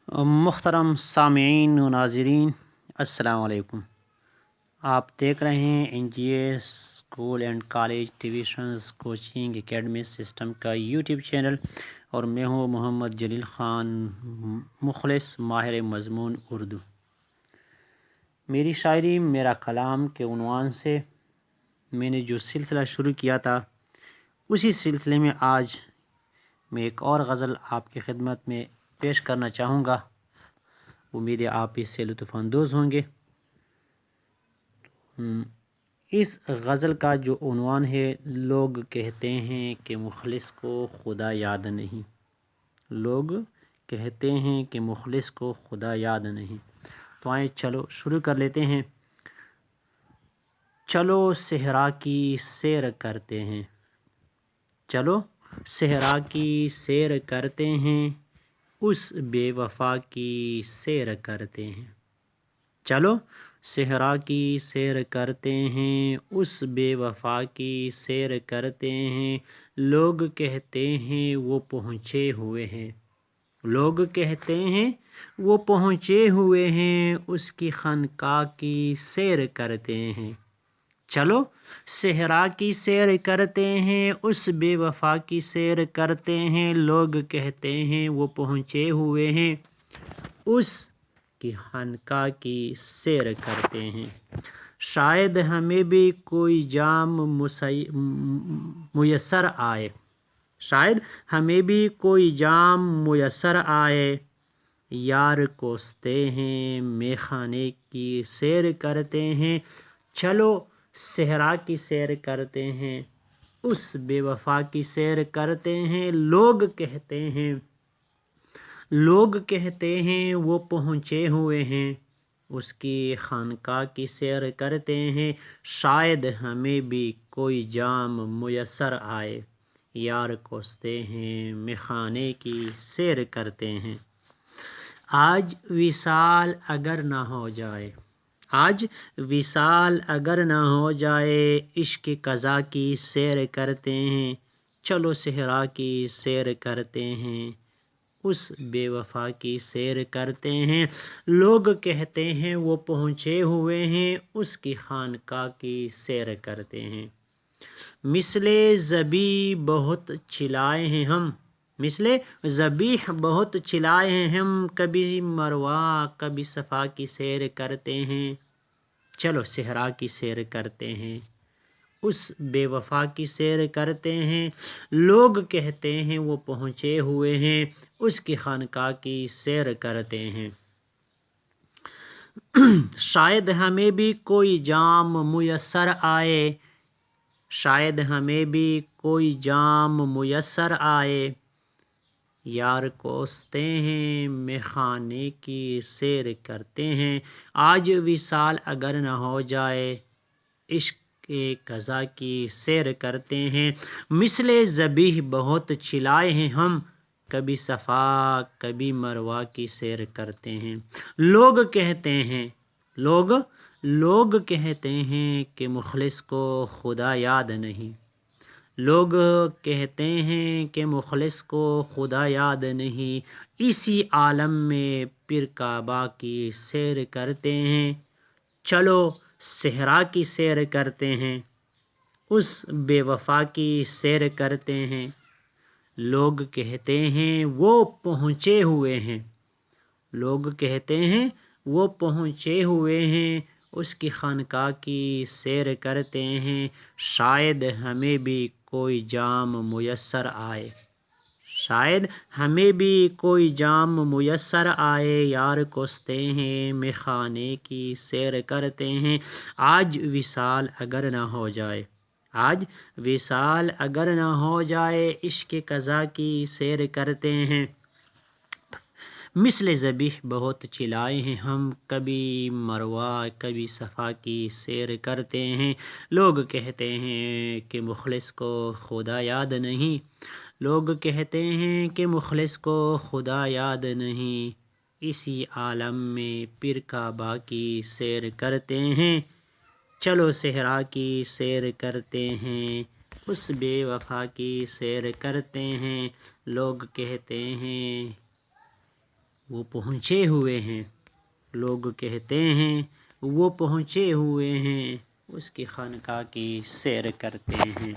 محترم سامعین و ناظرین، السلام علیکم۔ آپ دیکھ رہے ہیں N G A school and college tuitions coaching academy system کا یوٹیوب چینل، اور میں ہوں محمد جلیل خان، مخلص ماہر مضمون اردو۔ میری شاعری میرا کلام کے عنوان سے میں نے جو سلسلہ شروع کیا تھا، اسی سلسلے میں آج میں ایک اور غزل آپ کی خدمت میں پیش کرنا چاہوں گا۔ امید ہے آپ اس سے لطف اندوز ہوں گے۔ اس غزل کا جو عنوان ہے، لوگ کہتے ہیں کہ مخلص کو خدا یاد نہیں۔ لوگ کہتے ہیں کہ مخلص کو خدا یاد نہیں۔ تو آئیں چلو شروع کر لیتے ہیں۔ چلو صحرا کی سیر کرتے ہیں، چلو صحرا کی سیر کرتے ہیں، اس بے وفا کی سیر کرتے ہیں۔ چلو صحرا کی سیر کرتے ہیں، اس بے وفا کی سیر کرتے ہیں۔ لوگ کہتے ہیں وہ پہنچے ہوئے ہیں، لوگ کہتے ہیں وہ پہنچے ہوئے ہیں، اس کی خانقاہ کی سیر کرتے ہیں۔ چلو صحرا کی سیر کرتے ہیں، اس بے وفا کی سیر کرتے ہیں۔ لوگ کہتے ہیں وہ پہنچے ہوئے ہیں، اس کی خانقاہ کی سیر کرتے ہیں۔ شاید ہمیں بھی کوئی جام میسر آئے، شاید ہمیں بھی کوئی جام میسر آئے، یار کوستے ہیں مے خانے کی سیر کرتے ہیں۔ چلو صحرا کی سیر کرتے ہیں، اس بے وفا کی سیر کرتے ہیں۔ لوگ کہتے ہیں وہ پہنچے ہوئے ہیں، اس کی خانقاہ کی سیر کرتے ہیں۔ شاید ہمیں بھی کوئی جام میسر آئے، یار کوستے ہیں مے خانے کی سیر کرتے ہیں۔ آج وصال اگر نہ ہو جائے، آج وصال اگر نہ ہو جائے، عشق قضا کی سیر کرتے ہیں۔ چلو صحرا کی سیر کرتے ہیں، اس بے وفا کی سیر کرتے ہیں۔ لوگ کہتے ہیں وہ پہنچے ہوئے ہیں، اس کی خانقاہ کی سیر کرتے ہیں۔ مثل ذبیح بہت چلائے ہیں ہم، مثل ذبیح بہت چلائے ہیں ہم، کبھی مروہ کبھی صفا کی سیر کرتے ہیں۔ چلو صحرا کی سیر کرتے ہیں، اس بے وفا کی سیر کرتے ہیں۔ لوگ کہتے ہیں وہ پہنچے ہوئے ہیں، اس کی خانقاہ کی سیر کرتے ہیں۔ شاید ہمیں بھی کوئی جام میسر آئے، شاید ہمیں بھی کوئی جام میسر آئے، یار کوستے ہیں مے خانے کی سیر کرتے ہیں۔ آج وصال اگر نہ ہو جائے، عشق قضا کی سیر کرتے ہیں۔ مثل ذبیح بہت چلائے ہیں ہم، کبھی صفا کبھی مروہ کی سیر کرتے ہیں۔ لوگ کہتے ہیں کہ مخلص کو خدا یاد نہیں، لوگ کہتے ہیں کہ مخلص کو خدا یاد نہیں۔ اسی عالم میں پھر کعبہ کی سیر کرتے ہیں۔ چلو صحرا کی سیر کرتے ہیں، اس بے وفا کی سیر کرتے ہیں۔ لوگ کہتے ہیں وہ پہنچے ہوئے ہیں، لوگ کہتے ہیں وہ پہنچے ہوئے ہیں، اس کی خانقاہ کی سیر کرتے ہیں۔ شاید ہمیں بھی کوئی جام میسر آئے، شاید ہمیں بھی کوئی جام میسر آئے، یار کوستے ہیں مے خانے کی سیر کرتے ہیں۔ آج وصال اگر نہ ہو جائے، آج وصال اگر نہ ہو جائے، عشق قضا کی سیر کرتے ہیں۔ مثل ذبیح بہت چلائے ہیں ہم، کبھی مروہ کبھی صفا کی سیر کرتے ہیں۔ لوگ کہتے ہیں کہ مخلص کو خدا یاد نہیں، لوگ کہتے ہیں کہ مخلص کو خدا یاد نہیں۔ اسی عالم میں پھر کعبہ کی سیر کرتے ہیں۔ چلو صحرا کی سیر کرتے ہیں، اس بے وفا کی سیر کرتے ہیں۔ لوگ کہتے ہیں وہ پہنچے ہوئے ہیں، لوگ کہتے ہیں وہ پہنچے ہوئے ہیں، اس کی خانقاہ کی سیر کرتے ہیں۔